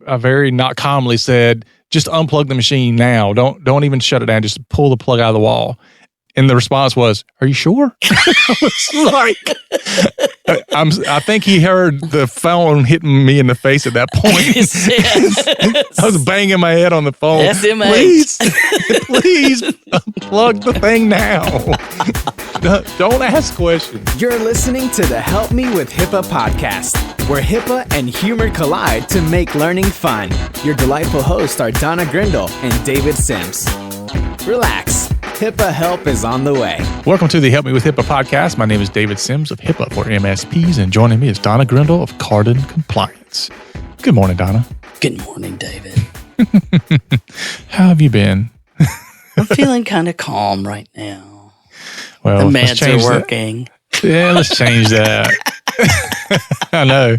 I very not calmly said, just unplug the machine now. Don't even shut it down. Just pull the plug out of the wall. And the response was, "Are you sure?" I was like, I think he heard the phone hitting me in the face at that point. I was banging my head on the phone. SMH. Please unplug the thing now. Don't ask questions. You're listening to the Help Me with HIPAA podcast, where HIPAA and humor collide to make learning fun. Your delightful hosts are Donna Grindle and David Sims. Relax. HIPAA help is on the way. Welcome to the Help Me with HIPAA podcast. My name is David Sims of HIPAA for MSPs, and joining me is Donna Grindle of Cardin Compliance. Good morning, Donna. Good morning, David. How have you been? I'm feeling kind of calm right now. Well, the meds are working. Yeah, let's change that. I know.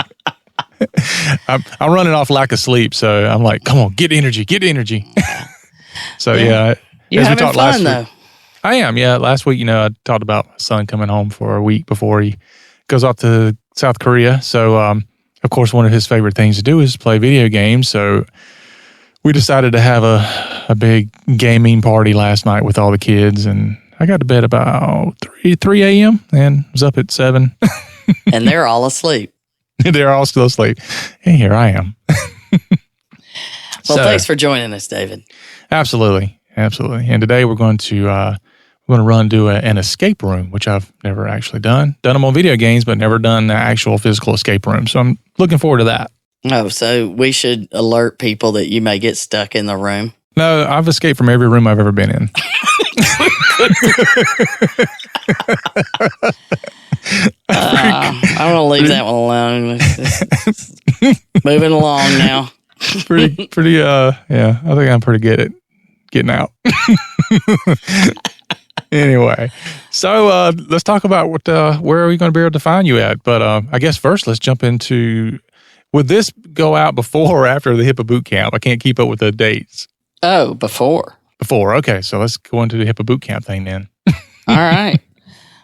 I'm running off lack of sleep, so I'm like, come on, get energy. So, yeah. You're having fun, though. I am, yeah. Last week, I talked about my son coming home for a week before he goes off to South Korea. So, of course, one of his favorite things to do is play video games. So, we decided to have a big gaming party last night with all the kids, and I got to bed about 3 a.m. and was up at 7. And they're all asleep. They're all still asleep. And here I am. Well, thanks for joining us, David. Absolutely. And today we're going to do an escape room, which I've never actually done. Done them on video games, but never done the actual physical escape room. So I'm looking forward to that. Oh, so we should alert people that you may get stuck in the room. No, I've escaped from every room I've ever been in. I'm going to leave that one alone. Moving along now. Yeah, I think I'm pretty good at getting out. Anyway, so let's talk about where are we going to be able to find you at. But I guess first let's jump into, would this go out before or after the HIPAA Bootcamp? I can't keep up with the dates. Oh, before. Okay, so let's go into the HIPAA Bootcamp thing then. All right.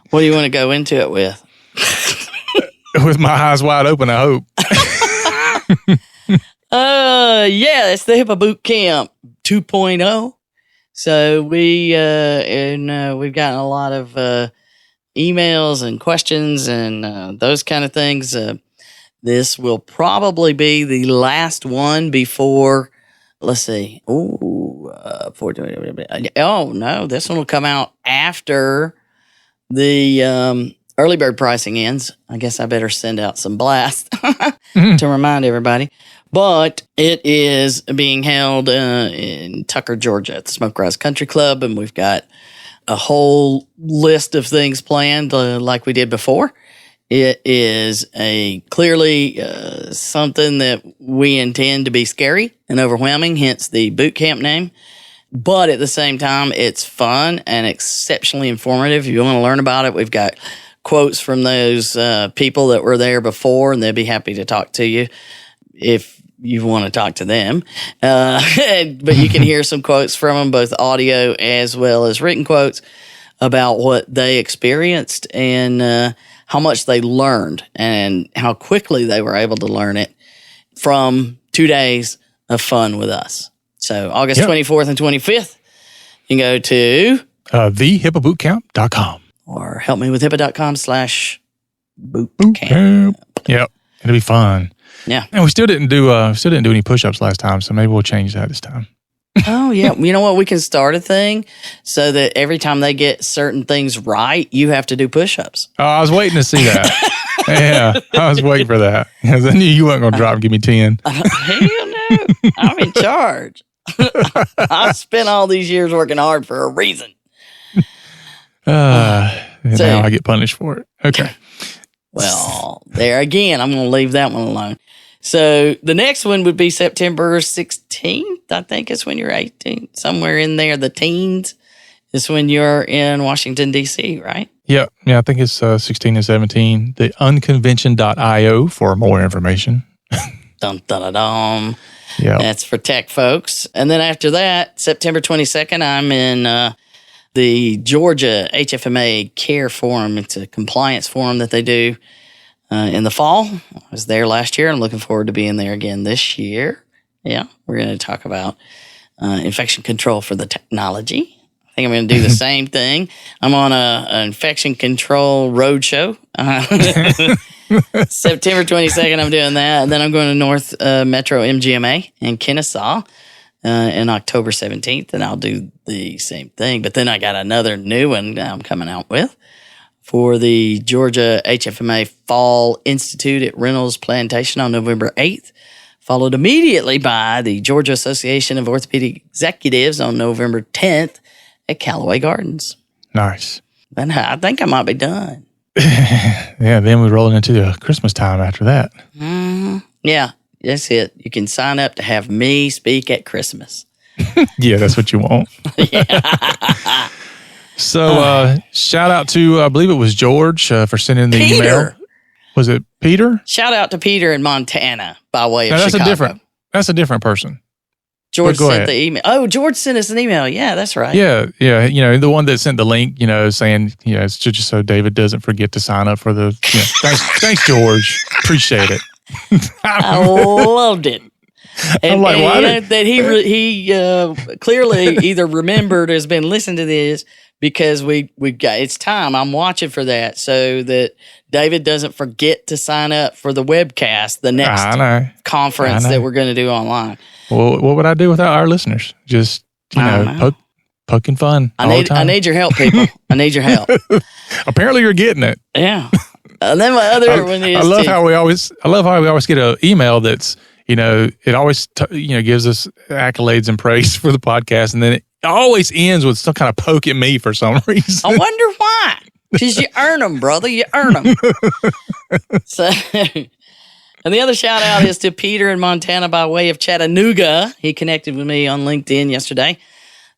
What do you want to go into it with? With my eyes wide open, I hope. Yeah, it's the HIPAA Bootcamp 2.0. So we've gotten a lot of emails and questions and those kind of things. This will probably be the last one before, let's see. No, this one will come out after the early bird pricing ends. I guess I better send out some blasts to remind everybody. But it is being held in Tucker, Georgia at the Smoke Rise Country Club, and we've got a whole list of things planned like we did before. It is clearly something that we intend to be scary and overwhelming, hence the boot camp name. But at the same time, it's fun and exceptionally informative. If you want to learn about it, we've got quotes from those people that were there before, and they'd be happy to talk to you if you want to talk to them. But you can hear some quotes from them, both audio as well as written quotes about what they experienced and how much they learned and how quickly they were able to learn it from 2 days of fun with us. So August 24th and 25th, you can go to thehipabootcamp.com or helpmewithhipaa.com/bootcamp. Yep. It'll be fun. Yeah. And we still didn't do any push-ups last time, so maybe we'll change that this time. Oh, yeah. You know what? We can start a thing so that every time they get certain things right, you have to do push-ups. Oh, I was waiting to see that. Yeah, I was waiting for that. Because I knew you weren't going to drop and give me 10. Hell no. I'm in charge. I've spent all these years working hard for a reason. Now I get punished for it. Okay. Well, there again, I'm going to leave that one alone. So the next one would be September 16th. I think is when you're 18, somewhere in there. The teens is when you're in Washington, D.C., right? Yeah, I think it's 16 and 17. The unconvention.io for more information. Dum, dum, dum, dum. Yeah. That's for tech folks. And then after that, September 22nd, I'm in the Georgia HFMA Care Forum. It's a compliance forum that they do in the fall. I was there last year. I'm looking forward to being there again this year. Yeah, we're going to talk about infection control for the technology. I think I'm going to do the same thing. I'm on an infection control roadshow. September 22nd, I'm doing that. And then I'm going to North Metro MGMA in Kennesaw in October 17th, and I'll do the same thing. But then I got another new one I'm coming out with for the Georgia HFMA Fall Institute at Reynolds Plantation on November 8th, followed immediately by the Georgia Association of Orthopedic Executives on November 10th at Callaway Gardens. Nice. And I think I might be done. Yeah, then we're rolling into the Christmas time after that. Yeah, that's it. You can sign up to have me speak at Christmas. Yeah, that's what you want. So shout out to, I believe it was George for sending the email. Was it Peter? Shout out to Peter in Montana by way of Chicago. That's a different person. George sent the email. Oh, George sent us an email. Yeah, that's right. Yeah. You know, the one that sent the link, you know, saying, you know, it's just so David doesn't forget to sign up for the, you know, thanks, George. Appreciate it. I loved it. And, I'm like, why? That he clearly either remembered or has been listening to this because we've got, it's time. I'm watching for that so that David doesn't forget to sign up for the webcast, the next conference that we're going to do online. Well, what would I do without our listeners? Just, you know, poking fun. I need your help, people. I need your help. Apparently, you're getting it. Yeah. And then my other one is I love how we always get an email that's, you know, it always gives us accolades and praise for the podcast, and then it always ends with some kind of poke at me for some reason. I wonder why. Because you earn them, brother. You earn them. So. And the other shout out is to Peter in Montana by way of Chattanooga. He connected with me on LinkedIn yesterday.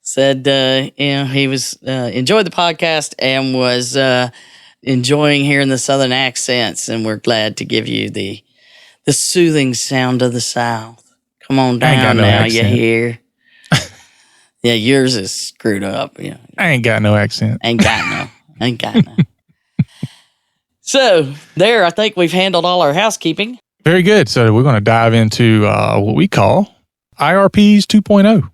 Said he was enjoyed the podcast and was enjoying hearing the Southern accents, and we're glad to give you the soothing sound of the South. Come on down now, you hear? Yeah, yours is screwed up. Yeah, I ain't got no accent. Ain't got no. So there, I think we've handled all our housekeeping. Very good. So we're going to dive into what we call IRPs 2.0.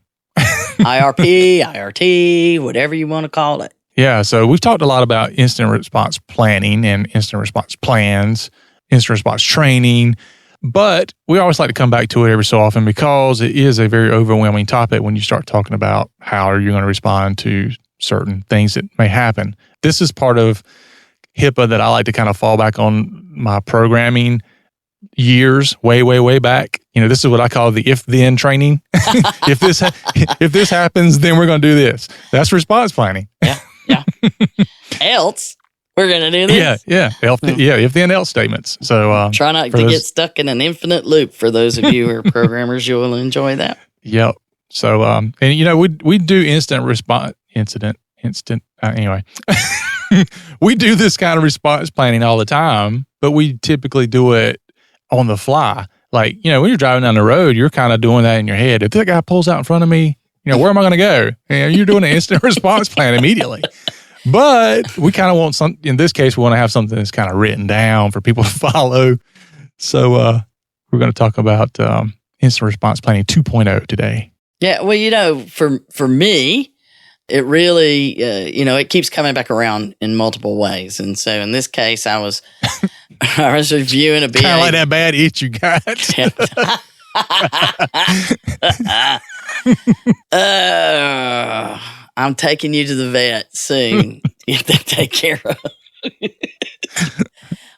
IRP, IRT, whatever you want to call it. Yeah. So we've talked a lot about incident response planning and incident response plans, incident response training, but we always like to come back to it every so often because it is a very overwhelming topic when you start talking about how are you going to respond to certain things that may happen. This is part of HIPAA that I like to kind of fall back on my programming years, way back. You know, this is what I call the if-then training. if this happens, then we're going to do this. That's response planning. Yeah. Else, we're going to do this. Yeah. If-then else statements. So try not to get stuck in an infinite loop. For those of you who are programmers, you will enjoy that. Yep. So, and you know, we do anyway. We do this kind of response planning all the time, but we typically do it on the fly. Like, you know, when you're driving down the road, you're kind of doing that in your head. If that guy pulls out in front of me, you know, where am I going to go? You know, you're doing an instant response plan immediately. But we kind of want some, in this case, we want to have something that's kind of written down for people to follow. So we're going to talk about instant response planning 2.0 today. Yeah. Well, you know, for me, it really, it keeps coming back around in multiple ways. And so in this case, I was reviewing a BA. Kind of like that bad itch you got. I'm taking you to the vet soon. Get that taken care of.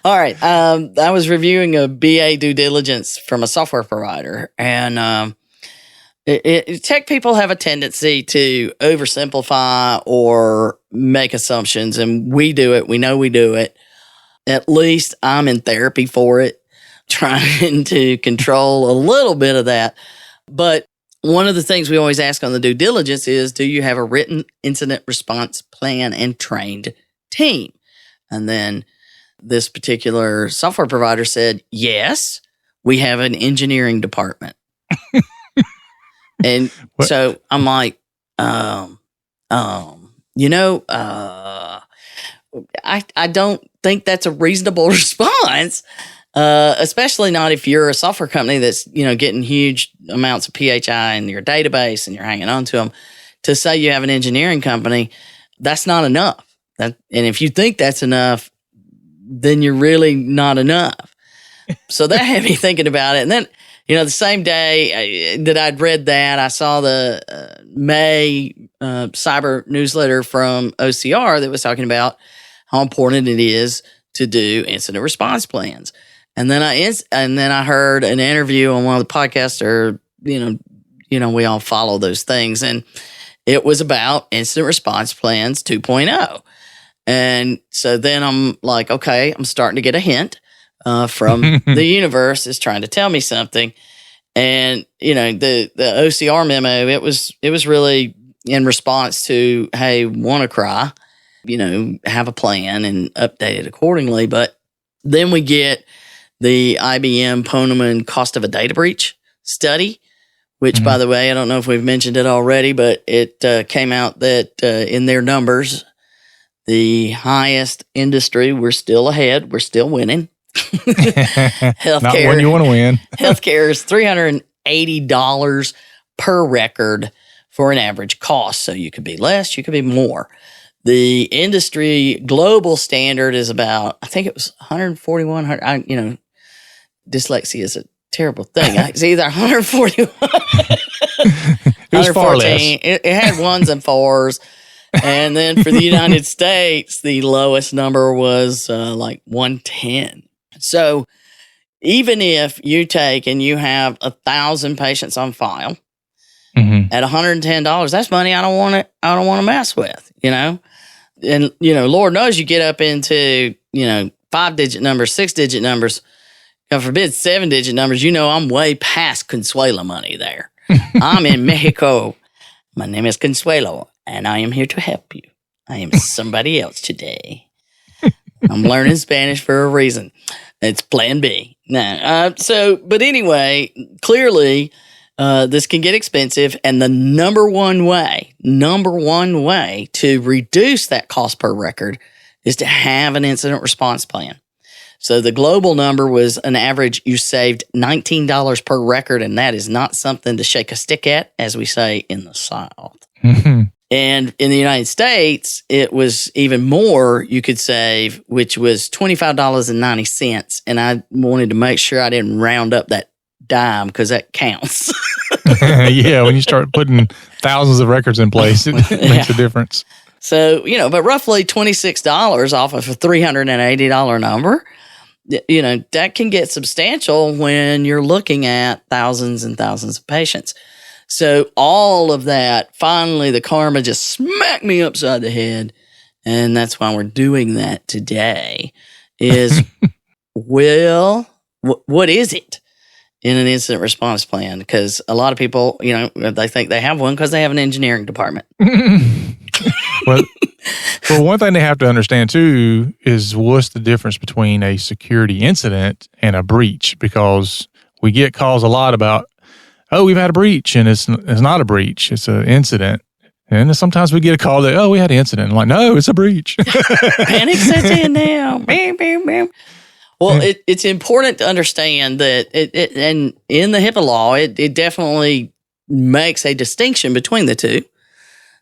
All right. I was reviewing a BA due diligence from a software provider, and tech people have a tendency to oversimplify or make assumptions, and we do it. We know we do it. At least I'm in therapy for it, trying to control a little bit of that. But one of the things we always ask on the due diligence is, do you have a written incident response plan and trained team? And then this particular software provider said, yes, we have an engineering department. And so I'm like, I don't think that's a reasonable response. especially not if you're a software company that's, getting huge amounts of PHI in your database and you're hanging on to them. To say you have an engineering company, that's not enough. And if you think that's enough, then you're really not enough. So that had me thinking about it. And then, the same day that I'd read that, I saw the May cyber newsletter from OCR that was talking about how important it is to do incident response plans. And then I heard an interview on one of the podcasts, or we all follow those things, and it was about incident response plans 2.0. And so then I'm like, okay, I'm starting to get a hint from the universe is trying to tell me something. And, the OCR memo, it was really in response to, hey, WannaCry, have a plan and update it accordingly. But then we get the IBM Poneman cost of a data breach study, which, by the way, I don't know if we've mentioned it already, but it came out that in their numbers, the highest industry, we're still ahead. We're still winning. Healthcare. Not one you want to win. Healthcare is $380 per record for an average cost. So you could be less, you could be more. The industry global standard is about, I think it was 141. Dyslexia is a terrible thing. It's either 141. It was far less. It had ones and fours. And then for the United States, the lowest number was like 110. So even if you take and you have 1,000 patients on file at $110, that's money I don't want to mess with, And Lord knows you get up into 5-digit numbers, 6-digit numbers, God forbid 7-digit numbers. I'm way past Consuelo money there. I'm in Mexico. My name is Consuelo, and I am here to help you. I am somebody else today. I'm learning Spanish for a reason. It's Plan B. But anyway, clearly, this can get expensive, and the number one way to reduce that cost per record is to have an incident response plan. So the global number was an average, you saved $19 per record, and that is not something to shake a stick at, as we say in the South. And in the United States, it was even more you could save, which was $25.90. And I wanted to make sure I didn't round up that dime because that counts. Yeah, when you start putting thousands of records in place, it makes a difference. So, but roughly $26 off of a $380 number, that can get substantial when you're looking at thousands and thousands of patients. So all of that, finally, the karma just smacked me upside the head. And that's why we're doing that today is, well, what is it in an incident response plan? Because a lot of people, they think they have one because they have an engineering department. Well, one thing they have to understand, too, is what's the difference between a security incident and a breach? Because we get calls a lot about, oh, we've had a breach, and it's not a breach. It's an incident. And sometimes we get a call that, oh, we had an incident. I'm like, no, it's a breach. Panic sets in now. Bam, bam, bam. Well, it's important to understand that and in the HIPAA law, it definitely makes a distinction between the two.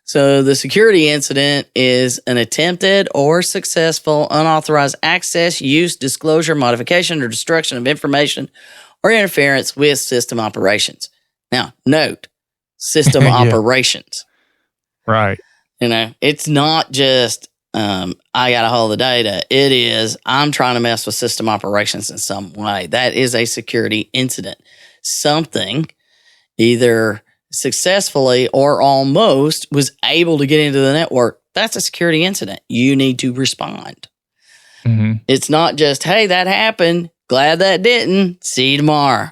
So the security incident is an attempted or successful unauthorized access, use, disclosure, modification, or destruction of information or interference with system operations. Now, note, system operations. Right. It's not just I got a hold of the data. It is I'm trying to mess with system operations in some way. That is a security incident. Something either successfully or almost was able to get into the network. That's a security incident. You need to respond. It's not just, hey, that happened. Glad that didn't. See you tomorrow.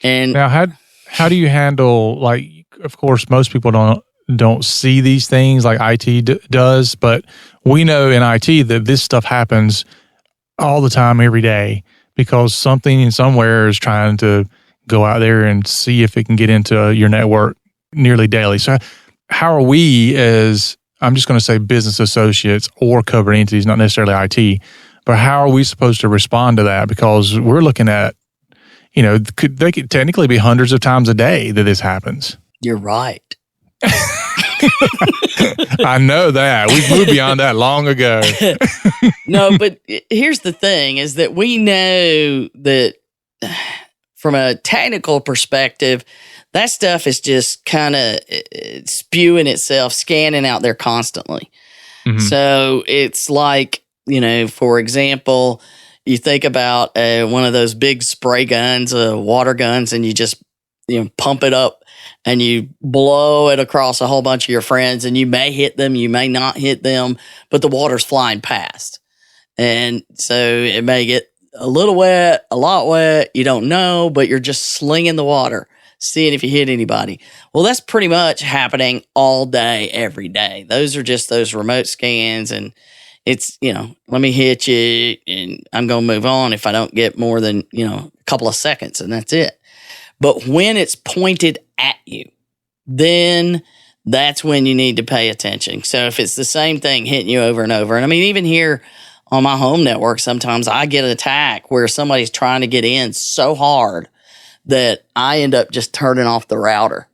And now, how do you handle, like, of course, most people don't see these things like IT does, but we know in IT that this stuff happens all the time, every day, because something in somewhere is trying to go out there and see if it can get into your network nearly daily. So how are we as, I'm just going to say business associates or covered entities, not necessarily IT, But how are we supposed to respond to that? Because we're looking at, they could technically be hundreds of times a day that this happens. You're right. I know that. We've moved beyond that long ago. No, but here's the thing is that we know that from a technical perspective, that stuff is just kind of spewing itself, scanning out there constantly. Mm-hmm. So it's like, for example, you think about one of those big spray guns, water guns, and you just pump it up and you blow it across a whole bunch of your friends, and you may hit them, you may not hit them, but the water's flying past. And so it may get a little wet, a lot wet, you don't know, but you're just slinging the water, seeing if you hit anybody. Well, that's pretty much happening all day, every day. Those are just those remote scans, and it's, let me hit you and I'm going to move on if I don't get more than, a couple of seconds, and that's it. But when it's pointed at you, then that's when you need to pay attention. So if it's the same thing hitting you over and over, and I mean, even here on my home network, sometimes I get an attack where somebody's trying to get in so hard that I end up just turning off the router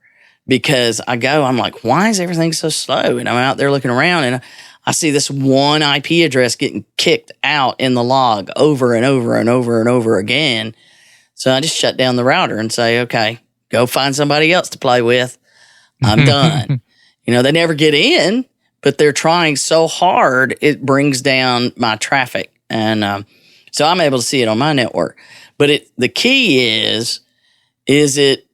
because I'm like, why is everything so slow? And I'm out there looking around and I see this one IP address getting kicked out in the log over and over and over and over again. So I just shut down the router and say, okay, go find somebody else to play with. I'm done. They never get in, but they're trying so hard, it brings down my traffic. And so I'm able to see it on my network. But the key is it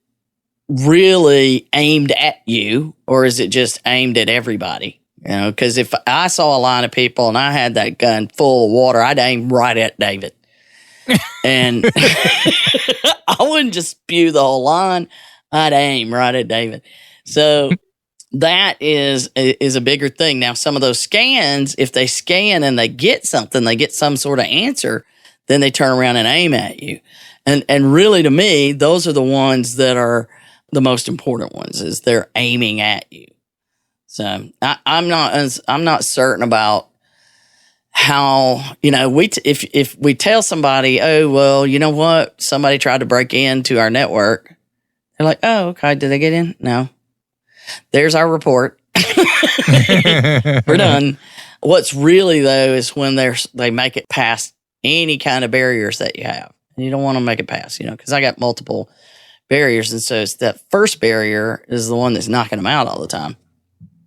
really aimed at you, or is it just aimed at everybody? Because if I saw a line of people and I had that gun full of water, I'd aim right at David. And I wouldn't just spew the whole line. I'd aim right at David. So that is a bigger thing. Now, some of those scans, if they scan and they get something, they get some sort of answer, then they turn around and aim at you. And really, to me, those are the ones that are the most important ones, is they're aiming at you. So I'm not certain about how, if we tell somebody, oh, well, you know what? Somebody tried to break into our network. They're like, oh, okay. Did they get in? No. There's our report. We're done. What's really, though, is when they make it past any kind of barriers that you have. And you don't want to make it past, because I got multiple barriers. And so it's that first barrier is the one that's knocking them out all the time.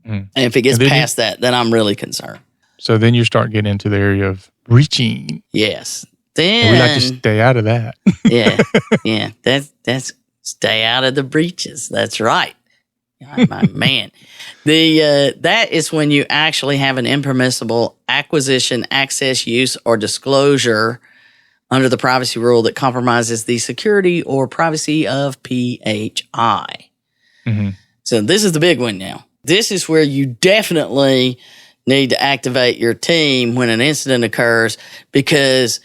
Mm. And if it gets past that, then I'm really concerned. So then you start getting into the area of breaching. Yes. Then we like to stay out of that. Yeah. That's stay out of the breaches. That's right. My man. That is when you actually have an impermissible acquisition, access, use, or disclosure under the privacy rule that compromises the security or privacy of PHI. Mm-hmm. So this is the big one now. This is where you definitely need to activate your team when an incident occurs, because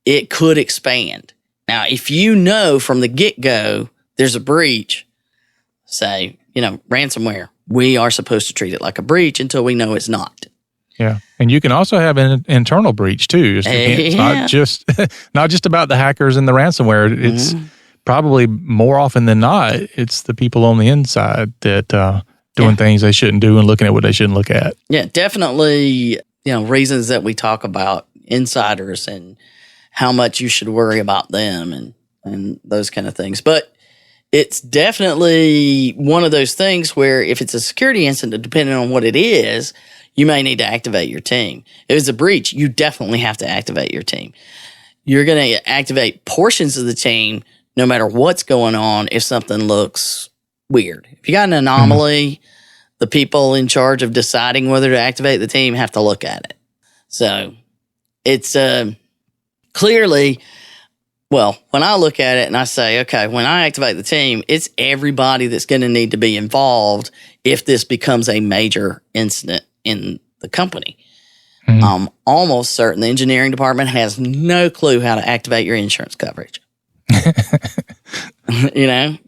it could expand. Now, if you know from the get-go there's a breach, say, ransomware, we are supposed to treat it like a breach until we know it's not. Yeah. And you can also have an internal breach too. It's not just about the hackers and the ransomware. It's probably more often than not, it's the people on the inside that doing things they shouldn't do and looking at what they shouldn't look at. Yeah, definitely, reasons that we talk about insiders and how much you should worry about them and those kind of things. But it's definitely one of those things where if it's a security incident, depending on what it is, you may need to activate your team. If it's a breach, you definitely have to activate your team. You're going to activate portions of the team no matter what's going on if something looks weird. If you got an anomaly, the people in charge of deciding whether to activate the team have to look at it. So it's clearly, well, when I look at it and I say, okay, when I activate the team, it's everybody that's going to need to be involved if this becomes a major incident in the company. Mm-hmm. I'm almost certain the engineering department has no clue how to activate your insurance coverage.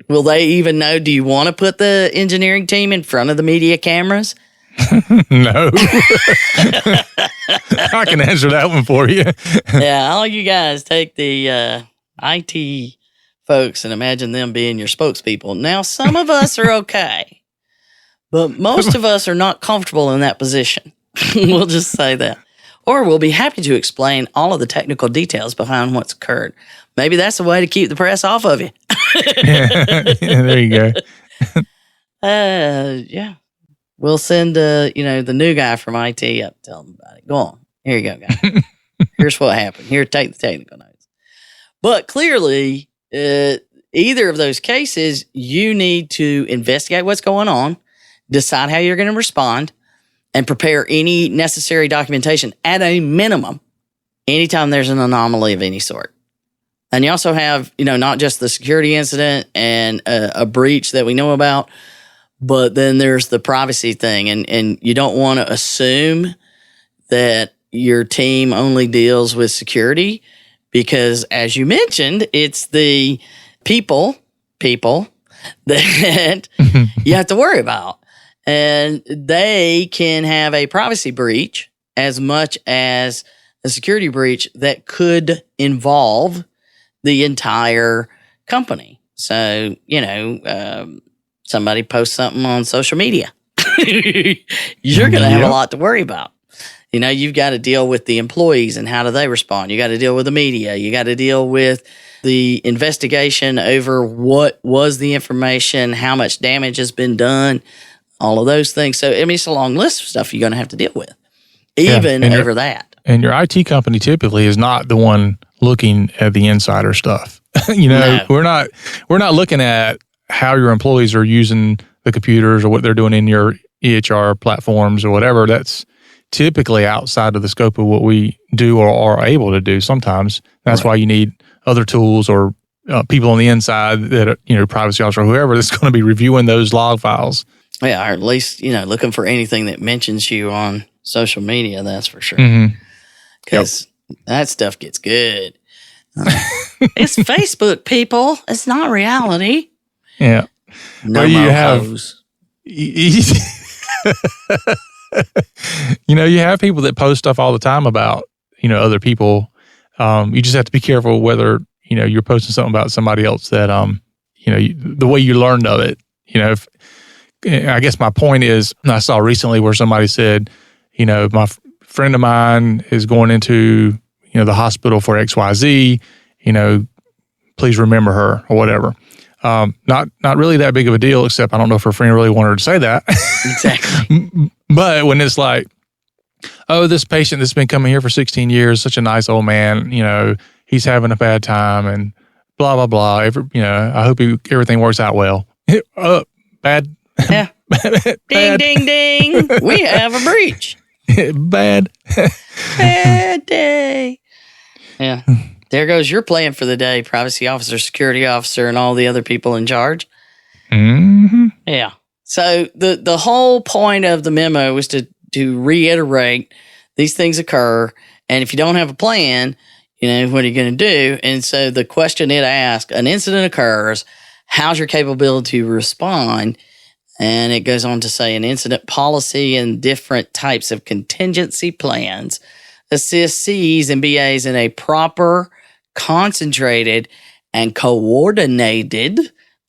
Will they even know, do you want to put the engineering team in front of the media cameras? No. I can answer that one for you. Yeah, all you guys take the IT folks and imagine them being your spokespeople. Now, some of us are okay, but most of us are not comfortable in that position. We'll just say that. Or we'll be happy to explain all of the technical details behind what's occurred. Maybe that's a way to keep the press off of you. Yeah, there you go. Yeah. We'll send, the new guy from IT up to tell him about it. Go on. Here you go, guys. Here's what happened. Here, take the technical notes. But clearly, either of those cases, you need to investigate what's going on, decide how you're going to respond, and prepare any necessary documentation at a minimum anytime there's an anomaly of any sort. And you also have, not just the security incident and a breach that we know about, but then there's the privacy thing. And you don't want to assume that your team only deals with security because, as you mentioned, it's the people that you have to worry about. And they can have a privacy breach as much as a security breach that could involve the entire company. So, somebody posts something on social media. You're going to have a lot to worry about. You've got to deal with the employees and how do they respond. You got to deal with the media. You got to deal with the investigation over what was the information, how much damage has been done, all of those things. So, it's a long list of stuff you're going to have to deal with, even over that. And your IT company typically is not the one looking at the insider stuff. No. We're not looking at how your employees are using the computers or what they're doing in your EHR platforms or whatever. That's typically outside of the scope of what we do or are able to do sometimes. That's why you need other tools or people on the inside that, privacy officer or whoever that's going to be reviewing those log files. Yeah, or at least, looking for anything that mentions you on social media, that's for sure. Because that stuff gets good. It's Facebook, people. It's not reality. Yeah. No you hose. You have people that post stuff all the time about, other people. You just have to be careful whether, you're posting something about somebody else that, the way you learned of it. I guess my point is, I saw recently where somebody said, my friend of mine is going into, the hospital for XYZ, please remember her or whatever. Not really that big of a deal, except I don't know if her friend really wanted her to say that. Exactly. But when it's like, oh, this patient that's been coming here for 16 years, such a nice old man, he's having a bad time and blah, blah, blah. I hope everything works out well. Bad. Yeah. Ding, ding, ding. We have a breach. Bad. Bad day. Yeah. There goes your plan for the day, privacy officer, security officer, and all the other people in charge. Mm-hmm. Yeah. So the whole point of the memo was to reiterate these things occur, and if you don't have a plan, what are you going to do? And so the question it asked, an incident occurs, how's your capability to respond? And it goes on to say an incident policy and different types of contingency plans assist Cs and BAs in a proper, concentrated, and coordinated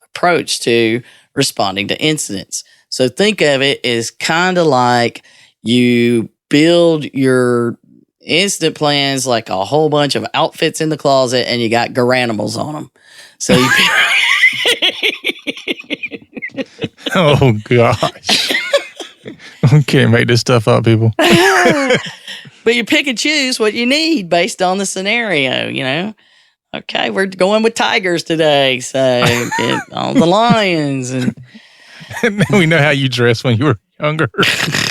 approach to responding to incidents. So think of it as kind of like you build your incident plans like a whole bunch of outfits in the closet and you got garanimals on them. So you Oh, gosh. I can't make this stuff up, people. But you pick and choose what you need based on the scenario, Okay, we're going with tigers today, so get all the lions. And we know how you dressed when you were younger.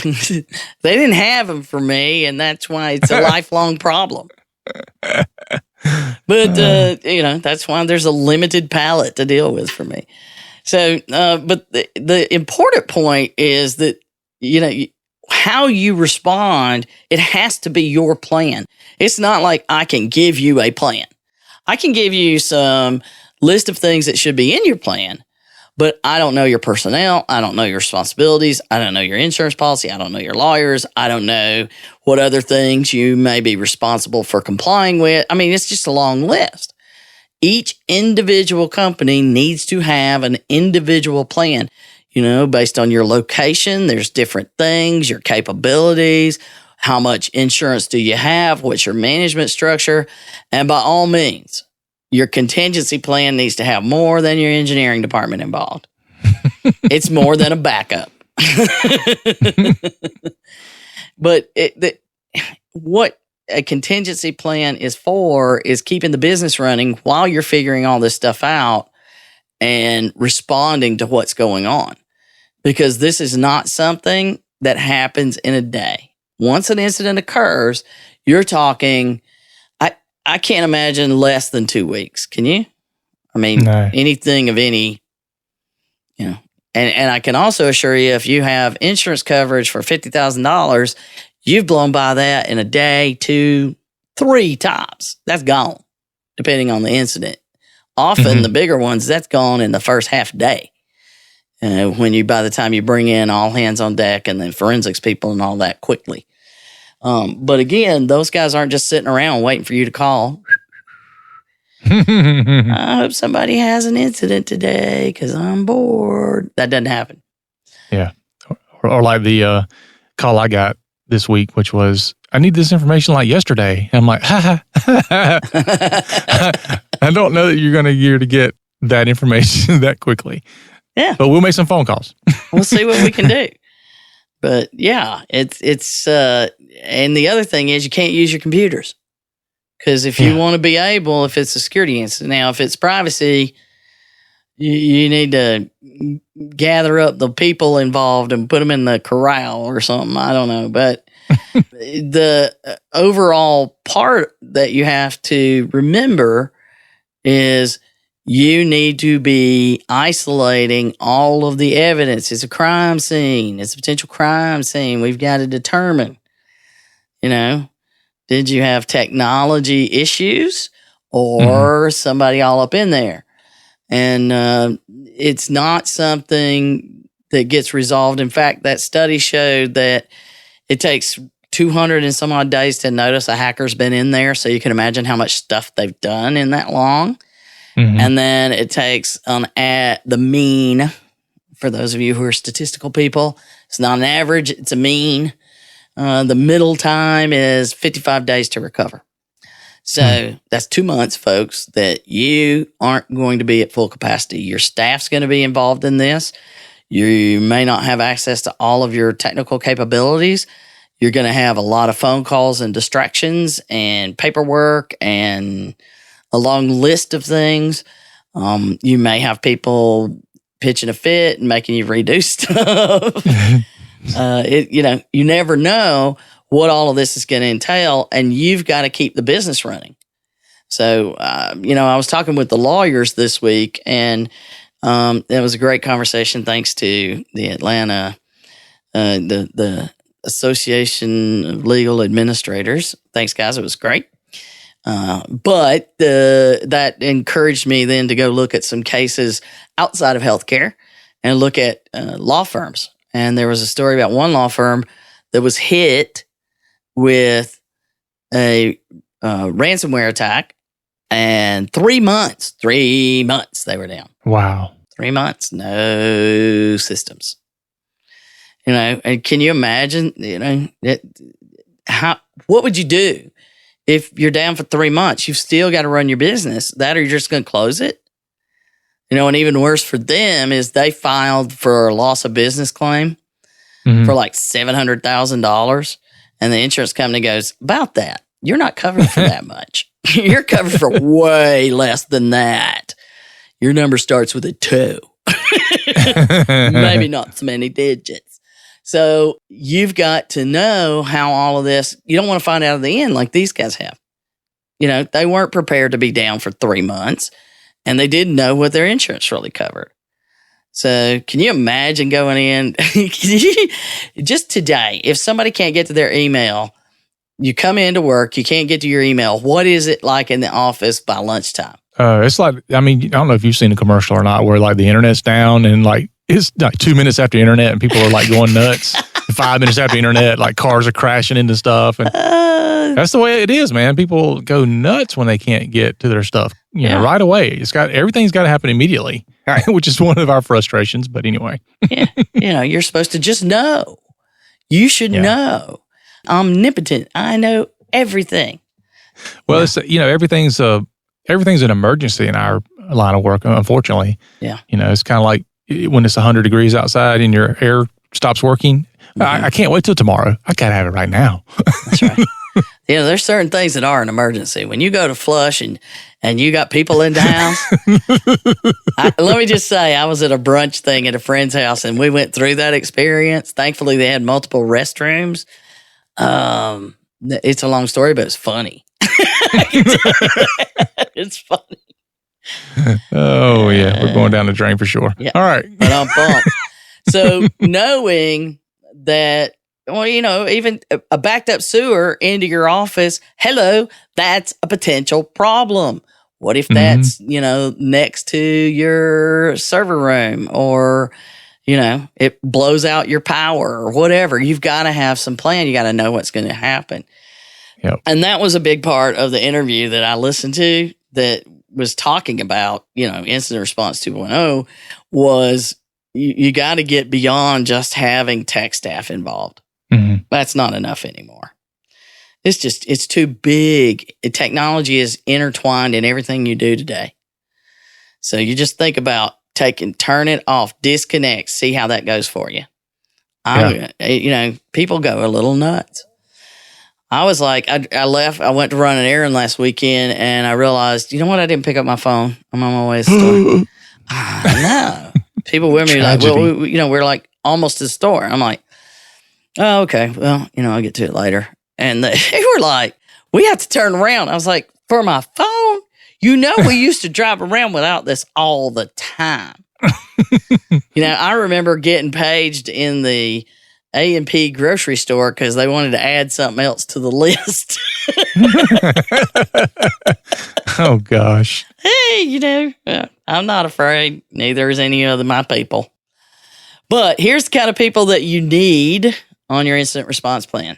They didn't have them for me, and that's why it's a lifelong problem. But, that's why there's a limited palette to deal with for me. So, but the important point is that, how you respond, it has to be your plan. It's not like I can give you a plan. I can give you some list of things that should be in your plan, but I don't know your personnel. I don't know your responsibilities. I don't know your insurance policy. I don't know your lawyers. I don't know what other things you may be responsible for complying with. I mean, it's just a long list. Each individual company needs to have an individual plan, based on your location. There's different things, your capabilities, how much insurance do you have, what's your management structure, and by all means, your contingency plan needs to have more than your engineering department involved. It's more than a backup. But what a contingency plan is for is keeping the business running while you're figuring all this stuff out and responding to what's going on. Because this is not something that happens in a day. Once an incident occurs, you're talking, I can't imagine less than 2 weeks. Can you? I mean, No. anything of any, and I can also assure you, if you have insurance coverage for $50,000, you've blown by that in a day, 2, 3 tops. That's gone, depending on the incident. Often the bigger ones, that's gone in the first half day. By the time you bring in all hands on deck and then forensics people and all that quickly. But again, those guys aren't just sitting around waiting for you to call. I hope somebody has an incident today because I'm bored. That doesn't happen. Yeah. Or like the call I got this week, which was, I need this information like yesterday. And I'm like, I don't know that you're going to get that information that quickly. Yeah. But we'll make some phone calls. We'll see what we can do. But yeah, it's and the other thing is you can't use your computers. Because if you want to be able, if it's a security incident, now if it's privacy, you need to gather up the people involved and put them in the corral or something. I don't know. But the overall part that you have to remember is you need to be isolating all of the evidence. It's a crime scene. It's a potential crime scene. We've got to determine, did you have technology issues or somebody all up in there? And it's not something that gets resolved. In fact, that study showed that it takes 200 and some odd days to notice a hacker's been in there. So you can imagine how much stuff they've done in that long. And then it takes the mean, for those of you who are statistical people, it's not an average, it's a mean. The middle time is 55 days to recover. So that's 2 months, folks, that you aren't going to be at full capacity. Your staff's going to be involved in this. You may not have access to all of your technical capabilities. You're going to have a lot of phone calls and distractions and paperwork and a long list of things. You may have people pitching a fit and making you redo stuff. You never know what all of this is going to entail, and you've got to keep the business running. So, I was talking with the lawyers this week, and it was a great conversation thanks to the Atlanta, the Association of Legal Administrators. Thanks, guys. It was great. But that encouraged me then to go look at some cases outside of healthcare and look at law firms. And there was a story about one law firm that was hit with a ransomware attack, and 3 months they were down. Wow. 3 months, no systems. And can you imagine, what would you do? If you're down for 3 months, you've still got to run your business. That or you're just going to close it. And even worse for them is they filed for a loss of business claim for like $700,000. And the insurance company goes, about that. You're not covered for that much. You're covered for way less than that. Your number starts with a 2. Maybe not so many digits. So you've got to know how all of this, you don't want to find out at the end like these guys have. They weren't prepared to be down for 3 months, and they didn't know what their insurance really covered. So can you imagine going in just today, if somebody can't get to their email, you come into work, you can't get to your email. What is it like in the office by lunchtime? It's like, I mean, I don't know if you've seen a commercial or not where like the internet's down and like it's like 2 minutes after internet and people are like going nuts. 5 minutes after internet, like cars are crashing into stuff. And that's the way it is, man. People go nuts when they can't get to their stuff, you know, right away. Everything's got to happen immediately, right? Which is one of our frustrations. But anyway. Yeah. You know, you're supposed to just know. You should know. Omnipotent. I know everything. Well, it's, you know, everything's an emergency in our line of work, unfortunately. Yeah. You know, it's kind of like when it's 100 degrees outside and your air stops working. I can't wait till tomorrow. I got to have it right now. That's right. You know, there's certain things that are an emergency. When you go to flush and you got people in the house, let me just say, I was at a brunch thing at a friend's house and we went through that experience. Thankfully, they had multiple restrooms. It's a long story, but it's funny. It's funny. Oh, yeah. We're going down the drain for sure. Yeah. All right. But I'm pumped. So knowing that, well, you know, even a backed up sewer into your office, hello, that's a potential problem. What if that's, you know, next to your server room or, you know, it blows out your power or whatever? You've got to have some plan. You got to know what's going to happen. Yep. And that was a big part of the interview that I listened to that was talking about, you know, incident response 2.0 was you got to get beyond just having tech staff involved. That's not enough anymore. It's too big. Technology is intertwined in everything you do today. So you just think about turn it off, disconnect, see how that goes for you. You know, people go a little nuts. I was like, I left, I went to run an errand last weekend and I realized, you know what? I didn't pick up my phone. I'm on my way to the store. No. People with me like, well, you know, we're like almost to the store. I'm like, oh, okay. Well, you know, I'll get to it later. And they were like, we have to turn around. I was like, for my phone? You know, we used to drive around without this all the time. You know, I remember getting paged in the A&P grocery store because they wanted to add something else to the list. Oh, gosh. Hey, you know, I'm not afraid. Neither is any of my people. But here's the kind of people that you need on your incident response plan.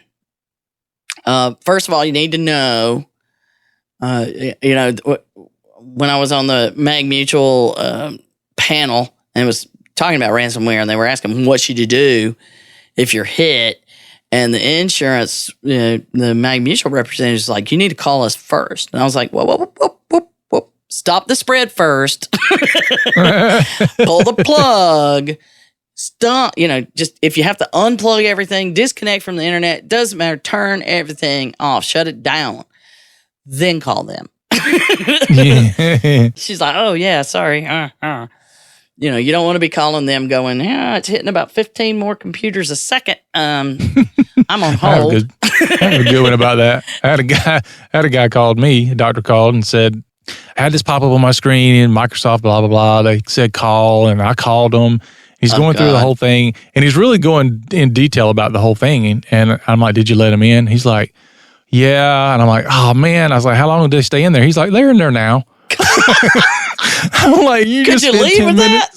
First of all, you need to know, you know, when I was on the Mag Mutual panel and was talking about ransomware, and they were asking what should you do if you're hit, and the insurance, the Mag Mutual representative is like, you need to call us first. And I was like, whoa. Stop the spread first. Pull the plug. Stop, you know, just if you have to unplug everything, disconnect from the internet, doesn't matter, turn everything off, shut it down, then call them. She's like, oh, yeah, sorry. You know, you don't want to be calling them going, yeah, it's hitting about 15 more computers a second. I'm on hold. I have a good one about that. I had a guy called me, a doctor called and said, I had this pop up on my screen in Microsoft, blah, blah, blah. They said call, and I called him. He's going through the whole thing, and he's really going in detail about the whole thing. And I'm like, did you let him in? He's like, yeah. And I'm like, oh, man. I was like, how long did they stay in there? He's like, they're in there now. I'm like, Could you leave with that?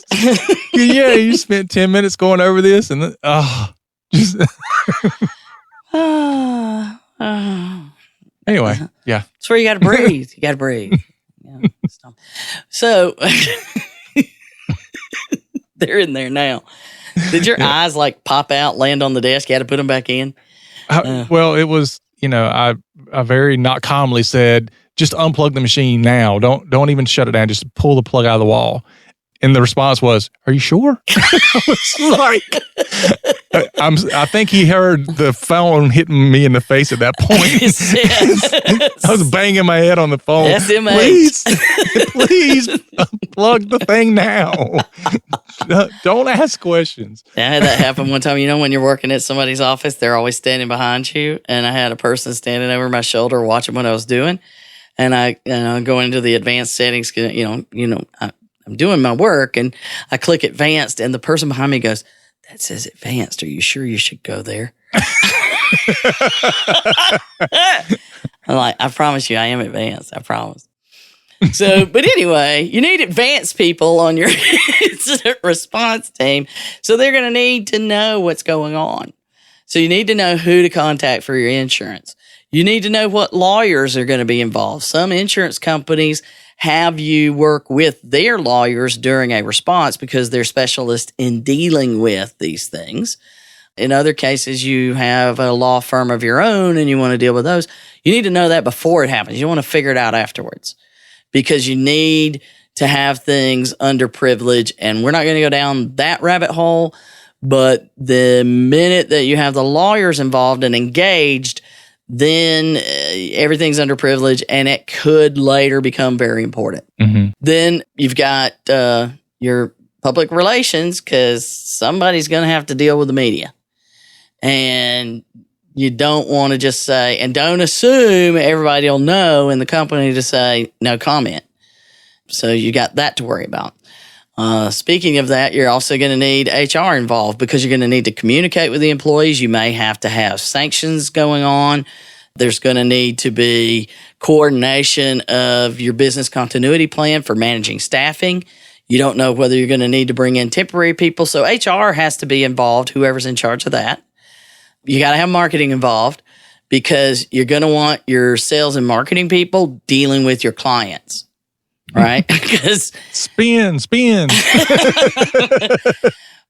Yeah, you spent 10 minutes going over this, and just anyway, yeah. That's where you got to breathe. You got to breathe. Yeah, so they're in there now. Did your eyes like pop out, land on the desk? You had to put them back in? Well, it was, you know, I very not calmly said, just unplug the machine now. Don't even shut it down. Just pull the plug out of the wall. And the response was, are you sure? I was like, I think he heard the phone hitting me in the face at that point. I was banging my head on the phone. SMH. Please unplug the thing now. Don't ask questions. I had that happen one time. You know, when you're working at somebody's office, they're always standing behind you. And I had a person standing over my shoulder watching what I was doing. And I go into the advanced settings, I'm doing my work, and I click advanced, and the person behind me goes, that says advanced. Are you sure you should go there? I'm like, I promise you, I am advanced. I promise. But anyway, you need advanced people on your incident response team. So they're going to need to know what's going on. So you need to know who to contact for your insurance. You need to know what lawyers are going to be involved. Some insurance companies have you work with their lawyers during a response because they're specialists in dealing with these things. In other cases, you have a law firm of your own and you want to deal with those. You need to know that before it happens. You don't want to figure it out afterwards because you need to have things under privilege. And we're not going to go down that rabbit hole. But the minute that you have the lawyers involved and engaged, then everything's under privilege and it could later become very important. Mm-hmm. Then you've got your public relations because somebody's going to have to deal with the media. And you don't want to just say, and don't assume everybody will know in the company to say no comment. So you got that to worry about. Speaking of that, you're also going to need HR involved because you're going to need to communicate with the employees. You may have to have sanctions going on. There's going to need to be coordination of your business continuity plan for managing staffing. You don't know whether you're going to need to bring in temporary people. So HR has to be involved, whoever's in charge of that. You got to have marketing involved because you're going to want your sales and marketing people dealing with your clients. Right? Because spin.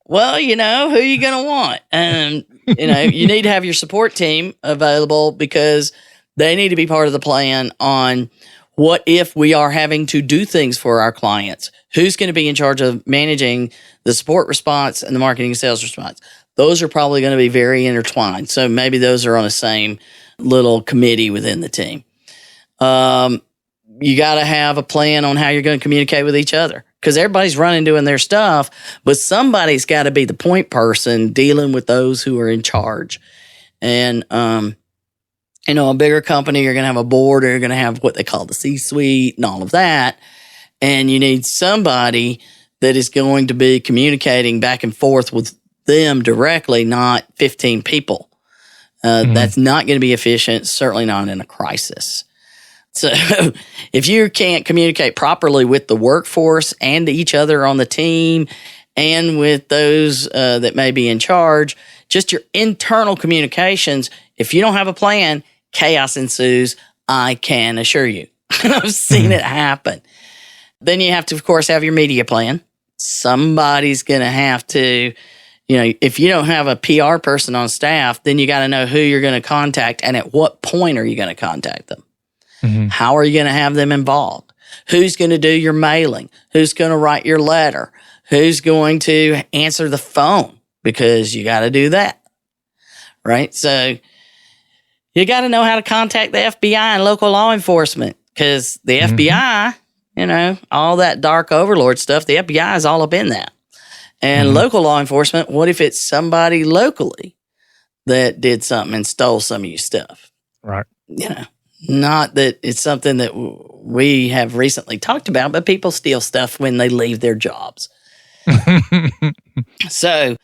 Well, who are you going to want? And, you need to have your support team available because they need to be part of the plan on what if we are having to do things for our clients. Who's going to be in charge of managing the support response and the marketing and sales response? Those are probably going to be very intertwined. So maybe those are on the same little committee within the team. You got to have a plan on how you're going to communicate with each other because everybody's running doing their stuff, but somebody's got to be the point person dealing with those who are in charge. And, a bigger company, you're going to have a board or you're going to have what they call the C-suite and all of that. And you need somebody that is going to be communicating back and forth with them directly, not 15 people. That's not going to be efficient, certainly not in a crisis. So if you can't communicate properly with the workforce and each other on the team and with those that may be in charge, just your internal communications, if you don't have a plan, chaos ensues, I can assure you. I've seen it happen. Then you have to, of course, have your media plan. Somebody's going to have to, if you don't have a PR person on staff, then you got to know who you're going to contact and at what point are you going to contact them. Mm-hmm. How are you going to have them involved? Who's going to do your mailing? Who's going to write your letter? Who's going to answer the phone? Because you got to do that, right? So you got to know how to contact the FBI and local law enforcement because the FBI, all that dark overlord stuff, the FBI is all up in that. And local law enforcement, what if it's somebody locally that did something and stole some of your stuff? Right. Not that it's something that we have recently talked about, but people steal stuff when they leave their jobs. So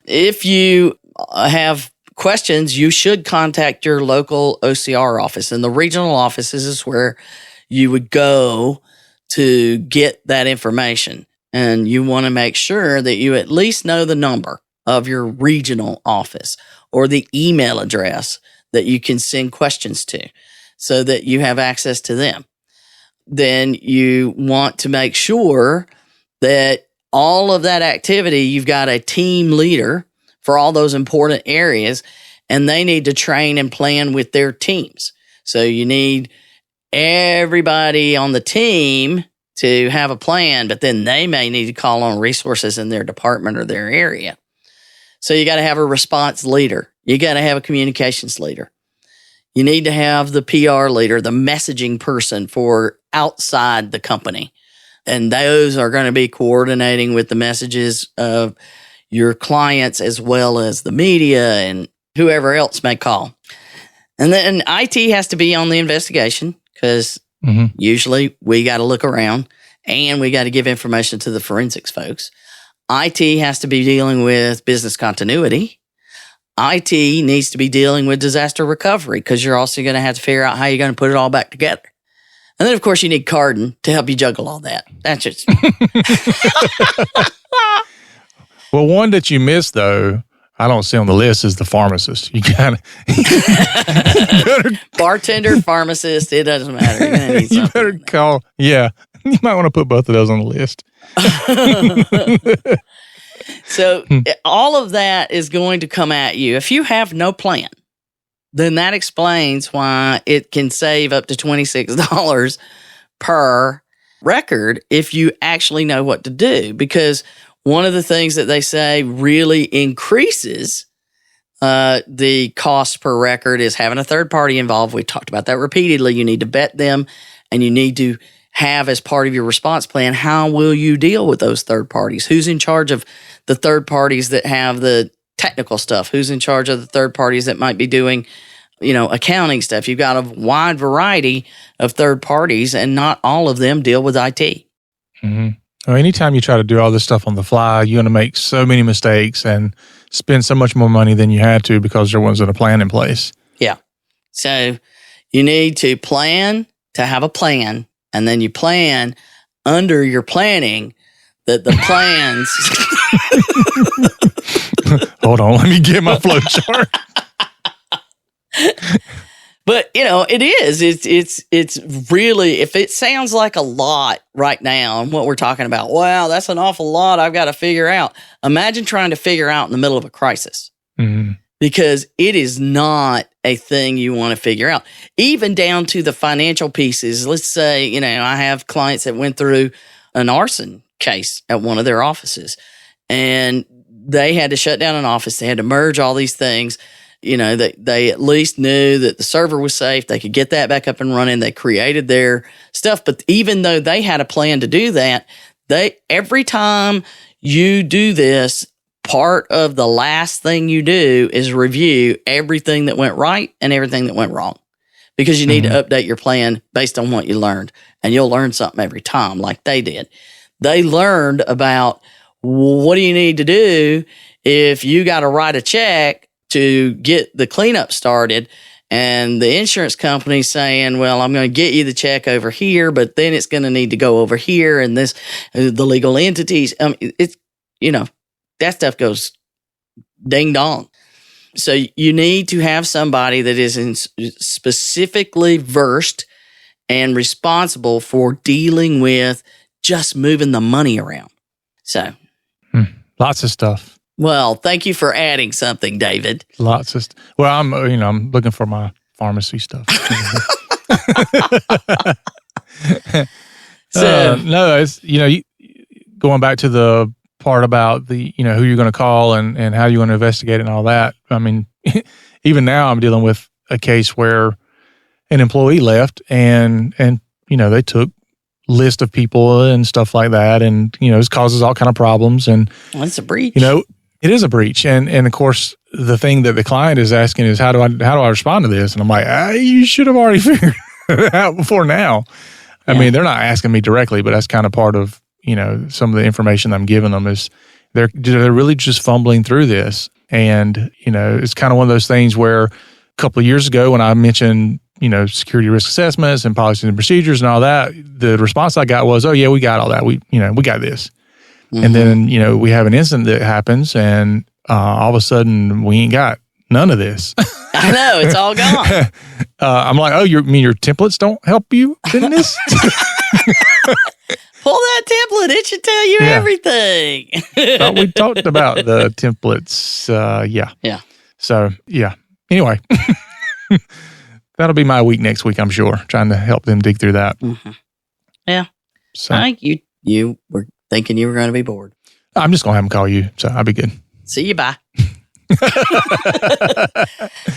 if you have questions, you should contact your local OCR office. And the regional offices is where you would go to get that information. And you want to make sure that you at least know the number of your regional office or the email address that you can send questions to, so that you have access to them. Then you want to make sure that all of that activity, you've got a team leader for all those important areas, and they need to train and plan with their teams. So you need everybody on the team to have a plan, but then they may need to call on resources in their department or their area. So you got to have a response leader. You got to have a communications leader. You need to have the PR leader, the messaging person for outside the company. And those are going to be coordinating with the messages of your clients as well as the media and whoever else may call. And then IT has to be on the investigation because usually we got to look around and we got to give information to the forensics folks. IT has to be dealing with business continuity. IT needs to be dealing with disaster recovery because you're also going to have to figure out how you're going to put it all back together. And then, of course, you need Carden to help you juggle all that. That's just... Well, one that you missed, though, I don't see on the list is the pharmacist. You kind of... Bartender, pharmacist, it doesn't matter. You better call... Yeah. You might want to put both of those on the list. So all of that is going to come at you. If you have no plan, then that explains why it can save up to $26 per record if you actually know what to do. Because one of the things that they say really increases the cost per record is having a third party involved. We talked about that repeatedly. You need to vet them, and you need to have as part of your response plan, how will you deal with those third parties? Who's in charge of the third parties that have the technical stuff? Who's in charge of the third parties that might be doing, accounting stuff? You've got a wide variety of third parties, and not all of them deal with IT. Mm-hmm. Well, anytime you try to do all this stuff on the fly, you're going to make so many mistakes and spend so much more money than you had to because there wasn't a plan in place. Yeah. So you need to plan to have a plan. And then you plan under your planning that the plans. Hold on, let me get my flow chart. But it is. It's really, if it sounds like a lot right now and what we're talking about, wow, that's an awful lot I've got to figure out. Imagine trying to figure out in the middle of a crisis. Mm-hmm. Because it is not a thing you want to figure out. Even down to the financial pieces. Let's say, I have clients that went through an arson case at one of their offices, and they had to shut down an office. They had to merge all these things. They at least knew that the server was safe. They could get that back up and running. They created their stuff. But even though they had a plan to do that, every time you do this, part of the last thing you do is review everything that went right and everything that went wrong, because you need to update your plan based on what you learned, and you'll learn something every time like they did. They learned about what do you need to do if you got to write a check to get the cleanup started, and the insurance company's saying, well, I'm going to get you the check over here, but then it's going to need to go over here, and the legal entities, that stuff goes ding dong. So you need to have somebody that is specifically versed and responsible for dealing with just moving the money around. So lots of stuff. Well, thank you for adding something, David. Lots of stuff. Well, I'm looking for my pharmacy stuff. No, it's going back to the part about the who you're going to call and how you're going to investigate it and all that. I mean, even now I'm dealing with a case where an employee left and they took list of people and stuff like that, and it causes all kind of problems, and it's a breach. It is a breach, and of course the thing that the client is asking is how do I respond to this, and I'm like, you should have already figured it out before now. I mean, they're not asking me directly, but that's kind of part of some of the information I'm giving them is they're really just fumbling through this. And, it's kind of one of those things where a couple of years ago when I mentioned, security risk assessments and policies and procedures and all that, the response I got was, oh yeah, we got all that. We got this. Mm-hmm. And then, we have an incident that happens and all of a sudden we ain't got none of this. I know, it's all gone. I'm like, oh, you mean your templates don't help you in this? Pull that template. It should tell you everything. Thought we talked about the templates. Yeah. So, yeah. Anyway, that'll be my week next week, I'm sure, trying to help them dig through that. Mm-hmm. Yeah. So, I think you were thinking you were going to be bored. I'm just going to have them call you, so I'll be good. See you, bye.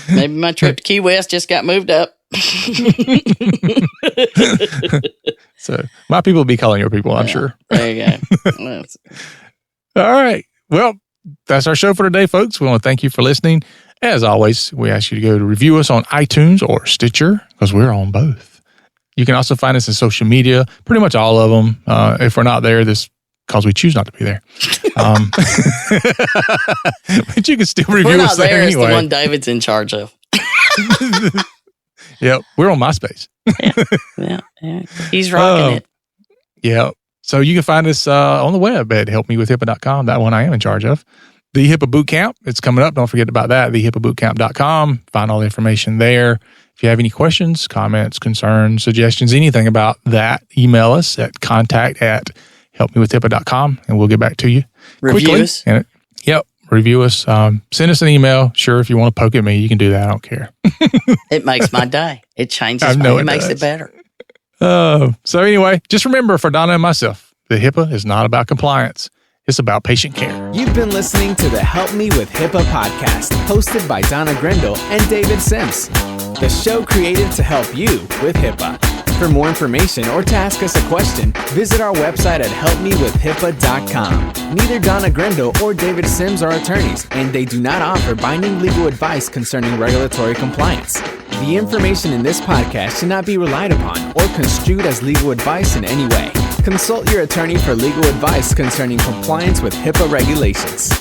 Maybe my trip to Key West just got moved up. So my people will be calling your people, I'm sure. There you go. All right. Well, that's our show for today, folks. We want to thank you for listening. As always, we ask you to go to review us on iTunes or Stitcher, because we're on both. You can also find us in social media, pretty much all of them. If we're not there, this because we choose not to be there. But you can still review us there anyway. It's the one David's in charge of. Yep, we're on MySpace. Yeah. He's rocking it. Yeah. So you can find us on the web at helpmewithhipaa.com. That one I am in charge of. The HIPAA Bootcamp, it's coming up. Don't forget about that. TheHIPAABootcamp.com. Find all the information there. If you have any questions, comments, concerns, suggestions, anything about that, email us at contact@helpmewithhipaa.com and we'll get back to you. Review quickly. us. And review us. Send us an email. Sure, if you want to poke at me, you can do that. I don't care. It makes my day. It changes it makes it better. So anyway, just remember for Donna and myself, the HIPAA is not about compliance. It's about patient care. You've been listening to the Help Me with HIPAA podcast, hosted by Donna Grindle and David Sims. The show created to help you with HIPAA. For more information or to ask us a question, visit our website at helpmewithhipaa.com. Neither Donna Grindle or David Sims are attorneys, and they do not offer binding legal advice concerning regulatory compliance. The information in this podcast should not be relied upon or construed as legal advice in any way. Consult your attorney for legal advice concerning compliance with HIPAA regulations.